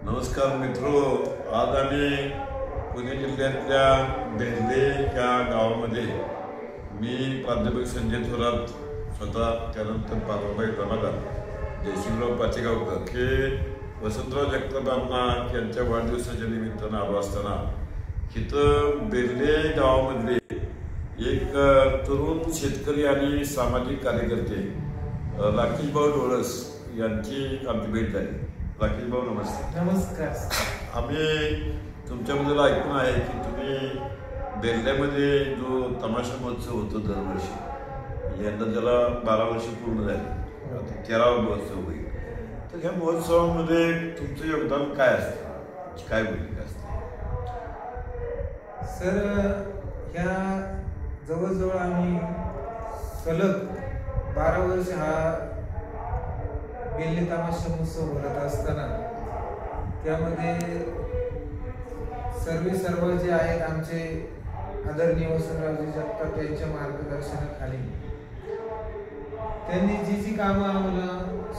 नमस्कार मित्रो, आज आम्ही पुणे जिल्ह्यातल्या बेल्ले या गावामध्ये मी प्राध्यापक संजय थोरात स्वतः, त्यानंतर पार्वबाई रमादार, जयसिंगराव पाचेगावकर हे वसंतराव जगतापांना यांच्या वाढदिवसाच्या निमित्तानं आलो असताना इथं बेल्ले गावामधले एक तरुण शेतकरी आणि सामाजिक कार्यकर्ते राकेशभाऊ डोळस यांची आमची भेट झाली. राकेशभाऊ नमस्ते. नमस्कार. आम्ही तुमच्याबद्दल ऐकून आहे की तुम्ही बेल्ल्यामध्ये जो तमाशा महोत्सव होतो दरवर्षी, यंदा त्याला 12 वर्ष पूर्ण झाली, 13वा महोत्सव होईल. तर ह्या महोत्सवामध्ये तुमचं योगदान काय असतं, काय भूमिका असते? सर, ह्या जवळजवळ आम्ही सलग 12 वर्ष हा बेल्ले तमाशा महोत्सव भरत असताना त्यामध्ये सर्व जे आहेत आमचे आदरणीय वसंतरावजी जगताप यांच्या मार्गदर्शनाखाली त्यांनी जी कामं आम्हाला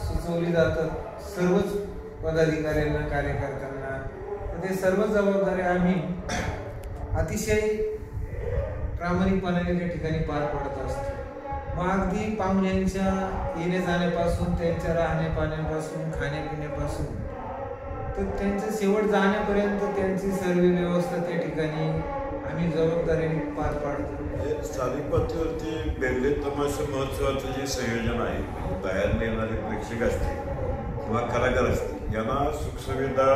सुचवली जातात सर्वच पदाधिकाऱ्यांना, कार्यकर्त्यांना, ते सर्व जबाबदाऱ्या आम्ही अतिशय प्रामाणिकपणाने त्या ठिकाणी पार पडत असतो. मग अगदी पाहुण्यांच्या येण्या जाण्यापासून, त्यांच्या राहण्या पाण्यापासून, खाण्यापिण्यापासून तर त्यांचं शेवट जाण्यापर्यंत त्यांची सर्व व्यवस्था त्या ठिकाणी आम्ही जबाबदारीने पार पाडतो. स्थानिक पातळीवरती बेल्ले तमाशा महोत्सवाचं जे संयोजन आहे, बाहेर येणारे प्रेक्षक असतील किंवा कलाकार असतील, यांना सुखसुविधा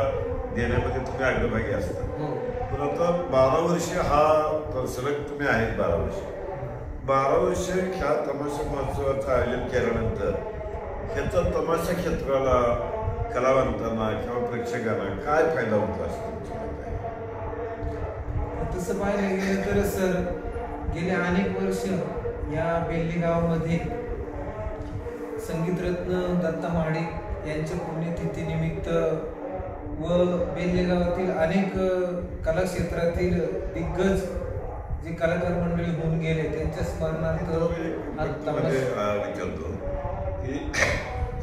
देण्यामध्ये तुम्ही अग्रभागी असता. पण आता 12 वर्ष हा सलग तुम्ही आहेत. 12 वर्ष ह्या तमाशा महोत्सवाचं आयोजन केल्यानंतर ह्याचा तमाशा क्षेत्राला, कलावंतांना किंवा प्रेक्षकांना काय फायदा होतो असतो? तसं पाहायला गेलं तर सर, गेले अनेक वर्ष या बेल्ले गावामध्ये संगीतरत्न दत्ता महाडिक यांच्या पुण्यतिथीनिमित्त व बेल्ले गावातील अनेक कलाक्षेत्रातील दिग्गज जे कलाकार मंडळी होऊन गेले त्यांच्या स्मरणार्थ विचारतो की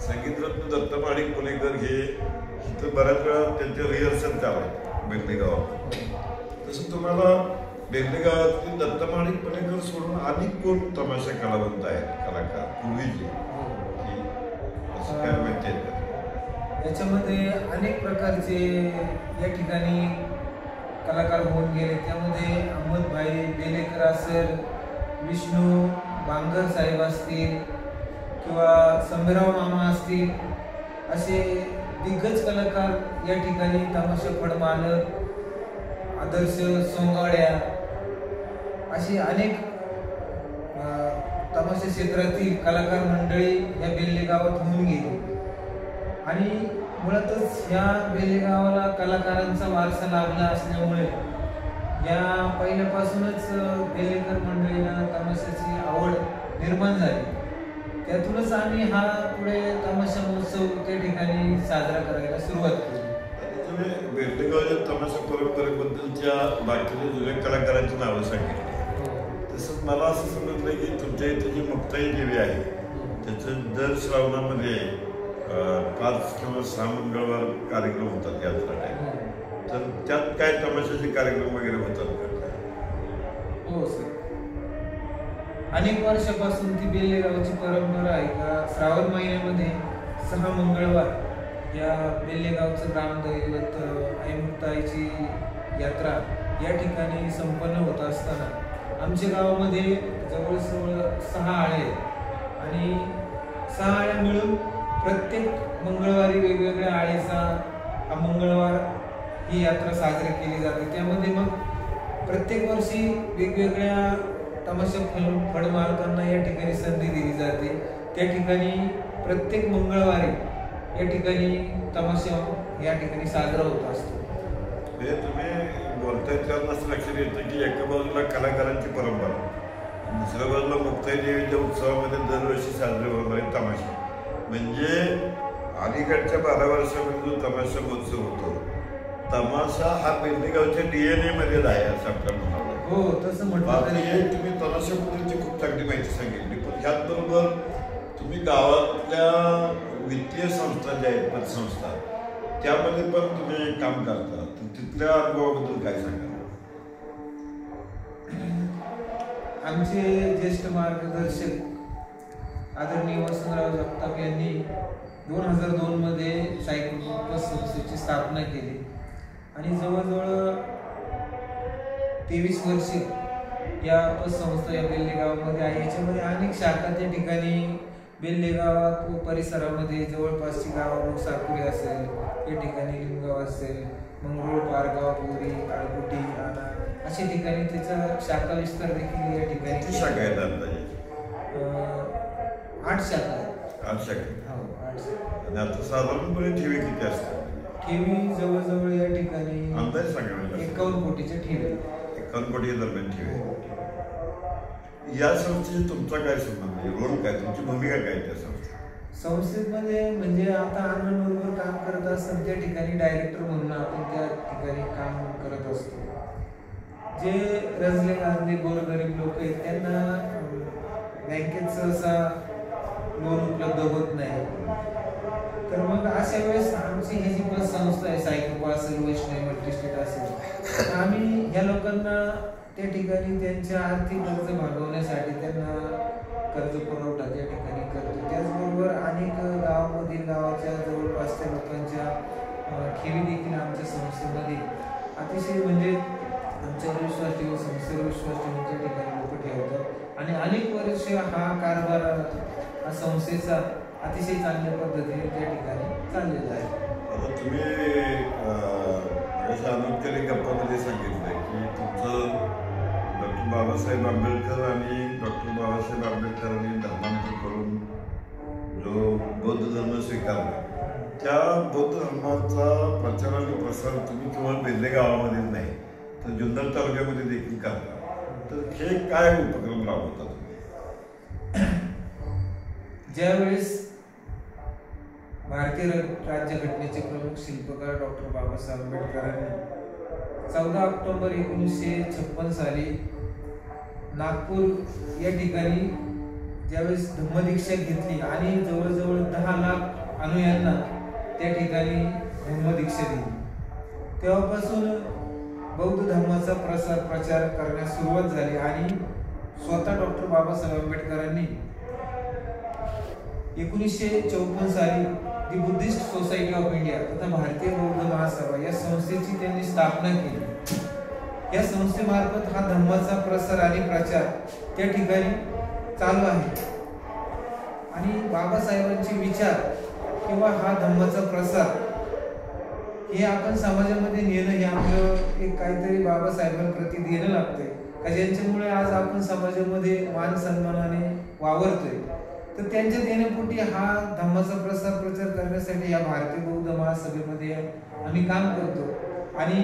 संगीतरत्न दत्ता महाडिक पुणेकर हे इथं बऱ्याच वेळा त्यांचे रिहर्सल चालू बेल्ले गावात. तसं तुम्हाला बेल्ले गावातील दत्ता महाडिक पुणेकर सोडून अनेक कोण तमाशा कलावंत आहेत, कलाकार पूर्वीचे, की असं काय माहिती आहे का? याच्यामध्ये अनेक प्रकारचे या ठिकाणी कलाकार होऊन गेले. त्यामध्ये अहमदभाई बेलेकर असेल, विष्णू बांगर साहेब असतील किंवा संभीराव मामा असतील, असे दिग्गज कलाकार या ठिकाणी तमाशा फडमालक, आदर्श सोंगाड्या, अशी अनेक तमाशा क्षेत्रातील कलाकार मंडळी या बेल्ले गावात होऊन गेली. आणि मुळातच ह्या बेल्ले गावाला कलाकारांचा वारसा लाभला असल्यामुळे या पहिल्यापासूनच बेल्लेकर मंडळींना तमाशाची आवड निर्माण झाली. त्यातूनच आम्ही हा पुढे तमाशा महोत्सव त्या ठिकाणी साजरा करायला सुरुवात केली. तुम्ही बेल्ले गावाच्या तमाशा परंपरेबद्दलच्या बाकीच्या जुन्या कलाकारांची नावं सांगितली. तसंच मला असं समजलं की तुमच्या इथे जी मुक्ताई देवी आहे त्याचं दर श्रावणामध्ये 5 किंवा 6 मंगळवार कार्यक्रम होतात यात्रा टाईम. तर त्यात काय तमाशाचे कार्यक्रम वगैरे होतात का? हो सर, अनेक वर्षापासून ती बेल्ले गावाची परंपरा आहे का श्रावण महिन्यामध्ये 6 मंगळवार या बेल्ले गावचं ग्रामदैवत आई मुक्ताईची यात्रा या ठिकाणी संपन्न होत असताना आमच्या गावामध्ये जवळजवळ 6 आळे आहेत आणि 6 आळ्या मिळून प्रत्येक मंगळवारी वेगवेगळ्या आळेचा हा मंगळवार ही यात्रा साजरी केली जाते. त्यामध्ये मग प्रत्येक वर्षी वेगवेगळ्या तमाशा फडमालकांना या ठिकाणी संधी दिली जाते. त्या ठिकाणी प्रत्येक मंगळवारी या ठिकाणी तमाशा या ठिकाणी साजरा होत असतो. हे तुम्ही बोलताय त्यावर असं लक्षात येतं की एका बाजूला कलाकारांची परंपरा, दुसऱ्या बाजूला मुक्ताई देवीच्या उत्सवामध्ये दरवर्षी साजरे होणारे तमाशा. म्हणजे अलीकडच्या 12 वर्षामध्ये जो तमाशा महोत्सव होतो, तमाशा हा बेल्ले गावच्या DNA मध्येच आहे असं आपल्याला म्हणावं. हो, तसं म्हटलं. तुम्ही तमाशाबद्दलची खूप चांगली माहिती सांगितली. पण ह्याचबरोबर तुम्ही गावातल्या वित्तीय संस्था ज्या आहेत, पतसंस्था, त्यामध्ये पण तुम्ही काम करता, तर तिथल्या अनुभवाबद्दल काय सांगाल? आमचे ज्येष्ठ मार्गदर्शक आदरणीय वसंतराव जगताप यांनी 2002 मध्ये सायको संस्थेची स्थापना केली आणि जवळजवळ 23 वर्षे या पतसंस्था या बेल्लेगावामध्ये आहे. याच्यामध्ये अनेक शाखा त्या ठिकाणी बेल्लेगावात व परिसरामध्ये जवळपासची गावं, साकुरी असेल, या ठिकाणी लिंगाव असेल, मंगरूळ, पारगाव, बोरी, काळकुटी, आना अशा ठिकाणी त्याचा शाखा विस्तार देखील या ठिकाणी. किती शाखा आहेत अंदाजे? 8 शाखा आहेत. 8 शाखा. हो, 8 शाखा. आणि आता साधारणपणे ठेवी किती असतात? ठेवी जवळजवळ या ठिकाणी अंदाज सांगा. 51 कोटीच्या ठेवी. 51 कोटी दरम्यान ठेवी. या संस्थेशी तुमचा काय संबंध आहे? रोल काय, तुमची भूमिका काय त्या संस्थेमध्ये? म्हणजे आता अण्णांबरोबर काम करत असताना त्या ठिकाणी डायरेक्टर म्हणून आपण त्या ठिकाणी काम करत असतो. जे रजले गाजले गोरगरीब लोक आहेत त्यांना बँकेत सहसा लोन उपलब्ध होत नाही. तर मग अशा वेळेस आमची ही जी पतसंस्था आहे, सायको असेल, वैष्णवी मल्टीस्टेट असेल, तर आम्ही ह्या लोकांना त्या ठिकाणी त्यांच्या आर्थिक गरज भागवण्यासाठी त्यांना कर्ज पुरवठा त्या ठिकाणी करतो. त्याचबरोबर अनेक गावामधील गावाच्या जवळपासच्या लोकांच्या ठेवी देखील आमच्या संस्थेमध्ये अतिशय म्हणजे आमच्यावर विश्वास ठेवून, संस्थेवर विश्वास ठेवून त्या ठिकाणी लोक ठेवतात आणि अनेक वर्ष हा कारभार हा संस्थेचा अतिशय चांगल्या पद्धतीने त्या ठिकाणी चाललेला आहे. आता तुम्ही अनंतरी गप्पामध्ये सांगितलं की तुमचं डॉक्टर बाबासाहेब आंबेडकर आणि डॉक्टर बाबासाहेब आंबेडकरांनी धर्मांतर करून जो बौद्ध धर्म स्वीकारला, त्या बौद्ध धर्माचा प्रचार आणि प्रसार तुम्ही केवळ बेल्ले गावामध्येच नाही तर जुन्नर तालुक्यामध्ये देखील करता. तर हे काय उपक्रम राबवता तुम्ही? ज्यावेळेस भारतीय राज्यघटनेचे प्रमुख शिल्पकार डॉक्टर बाबासाहेब आंबेडकरांनी 14 ऑक्टोबर 1956 साली नागपूर या ठिकाणी ज्यावेळेस धम्मदीक्षा घेतली आणि जवळजवळ 10 लाख अनुयायांना त्या ठिकाणी धम्मदीक्षा दिली, तेव्हापासून बौद्ध धर्माचा प्रचार करण्यास सुरुवात झाली आणि स्वतः डॉक्टर बाबासाहेब आंबेडकरांनी 1954 साली दी बुद्धिस्ट सोसायटी ऑफ इंडिया तथा भारतीय बौद्ध महासभा या संस्थेची त्यांनी स्थापना केली. या संस्थेमार्फत हा धम्माचा प्रसार आणि प्रचार त्या ठिकाणी चालू आहे आणि बाबासाहेबांचे विचार किंवा हा धम्माचा प्रसार हे आपण समाजामध्ये नेणं हे आपलं एक काहीतरी बाबासाहेबांप्रती देणं लागतंय का, ज्यांच्यामुळे आज आपण समाजामध्ये मान सन्मानाने वावरतोय. तर त्यांच्या देण्यापोटी हा धम्माचा प्रचार करण्यासाठी या भारतीय बौद्ध महासभेमध्ये आम्ही काम करतो आणि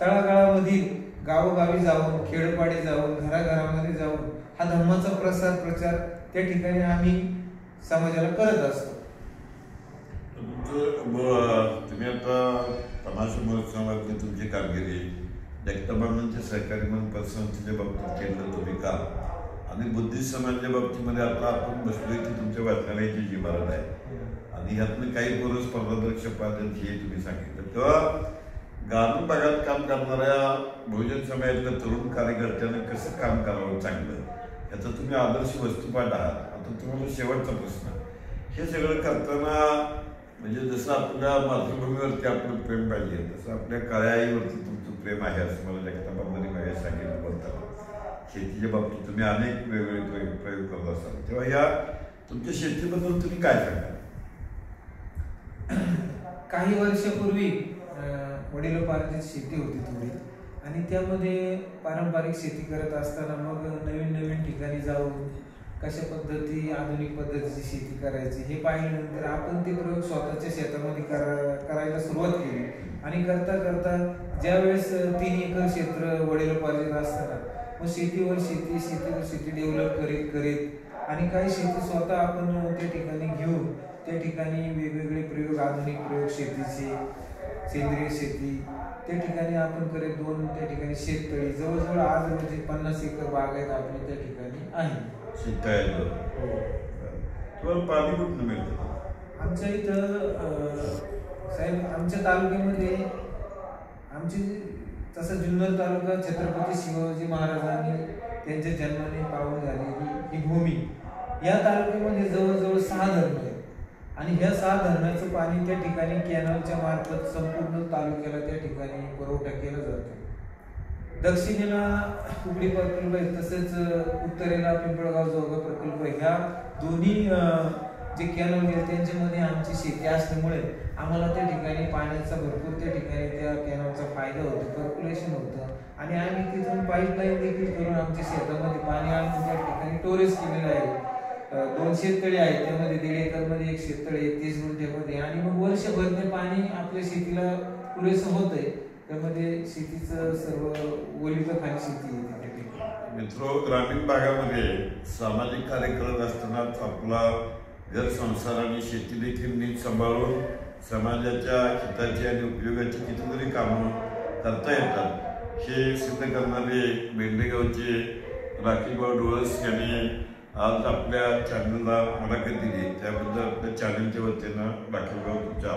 तळागाळामधील गावोगावी जाऊन, खेडोपाडी जाऊन, घराघरामध्ये जाऊन हा धम्माचा प्रचार त्या ठिकाणी आम्ही समाजाला करत असतो. तुम्ही आता तमाशा महोत्सवातली तुमची कामगिरी जगताबांच्या सहकारी म्हणून पतसंस्थेच्या बाबतीत केलं तुम्ही काम आणि बुद्धिस्ट समाजाच्या बाबतीमध्ये आता आपण बसलोय की तुमच्या वाचनालयाची जी इमारत आहे आणि ह्यातनं काही पोरं स्पर्धादक्ष पाहिजे हे तुम्ही सांगितलं. तेव्हा ग्रामीण भागात काम करणाऱ्या बहुजन समाजातल्या तरुण कार्यकर्त्यांना कसं काम करावं चांगलं याचा तुम्ही आदर्श वस्तुपाठ आहात. आता तुम्हाला शेवटचा प्रश्न, हे सगळं करताना म्हणजे जसं आपल्या मातृभूमीवरती आपलं प्रेम पाहिजे तसं आपल्या काळ्या आईवरती तुमचं प्रेम आहे असं मला जगताबांमध्ये माझ्या सांगितलं बोलताना. शेतीच्या बाबतीत तुम्ही अनेक वेगवेगळे प्रयोग करत असाल, तेव्हा या तुमच्या शेतीबद्दल तुम्ही काय सांगाल? काही वर्षापूर्वी वडिलोपार्जित शेती होती थोडी आणि त्यामध्ये पारंपरिक शेती करत असताना मग नवीन ठिकाणी जाऊन कशा पद्धती आधुनिक पद्धतीची शेती करायची हे पाहिल्यानंतर आपण ते प्रयोग स्वतःच्या शेतामध्ये करायला सुरुवात केली आणि करता ज्यावेळेस 3 एकर क्षेत्र वडिलोपार्जित असताना मग शेतीवर शेती डेव्हलप करीत आणि काही शेती स्वतः आपण त्या ठिकाणी घेऊन त्या ठिकाणी वेगवेगळे प्रयोग, आधुनिक प्रयोग शेतीचे, सेंद्रिय शेती त्या ठिकाणी आपण करीत 2 त्या ठिकाणी शेततळी जवळजवळ आज रोजी 50 एकर बागायत आपली त्या ठिकाणी आहे. तुम्हाला पाणी कुठून मिळतं? आमच्या इथं साहेब आमच्या तालुक्यामध्ये आमची तसा जुन्नर तालुका छत्रपती शिवाजी महाराजांनी त्यांच्या जन्माने पावन झालेली ही भूमी. या तालुक्यामध्ये जवळजवळ 6 धरणं आहेत आणि ह्या 6 धरणाचं पाणी त्या ठिकाणी कॅनलच्या मार्फत संपूर्ण तालुक्याला त्या ठिकाणी पुरवठा केला जातो. दक्षिणेला कुकडी प्रकल्प आहे, तसेच उत्तरेला पिंपळगाव जोगा प्रकल्प आहे. ह्या दोन्ही जे कॅनल आहेत त्यांच्यामध्ये आमची शेती असल्यामुळे आम्हाला त्या ठिकाणी पाण्याचा भरपूर त्या ठिकाणी त्या कॅनलचा फायदा होतो, पर्क्युलेशन होतं आणि आम्ही तिथून पाईपलाईन देखील करून आमच्या शेतामध्ये पाणी आणून त्या ठिकाणी स्टोरेज केलेलं आहे. 2 शेततळे आहेत, त्यामध्ये 1.5 एकरमध्ये एक शेततळे आहे 30 गुंठ्यामध्ये आणि मग वर्षभर ते पाणी आपल्या शेतीला पुरेसं होतंय. त्यामध्ये शेतीचं सर्व ओलिताखाली शेती आहे. मित्र, ग्रामीण भागामध्ये सामाजिक कार्य करत असतानाच आपला घर संसार आणि शेती देखील नीट सांभाळून समाजाच्या हिताची आणि उपयोगाची कितीतरी कामं करता येतात हे सिद्ध करणारे बेंडेगावचे राखीभाऊ डोळस यांनी आज आपल्या चॅनलला मुलाखत दिली. त्याबद्दल आपल्या चॅनलच्या वतीनं राखीभाऊ तुमच्या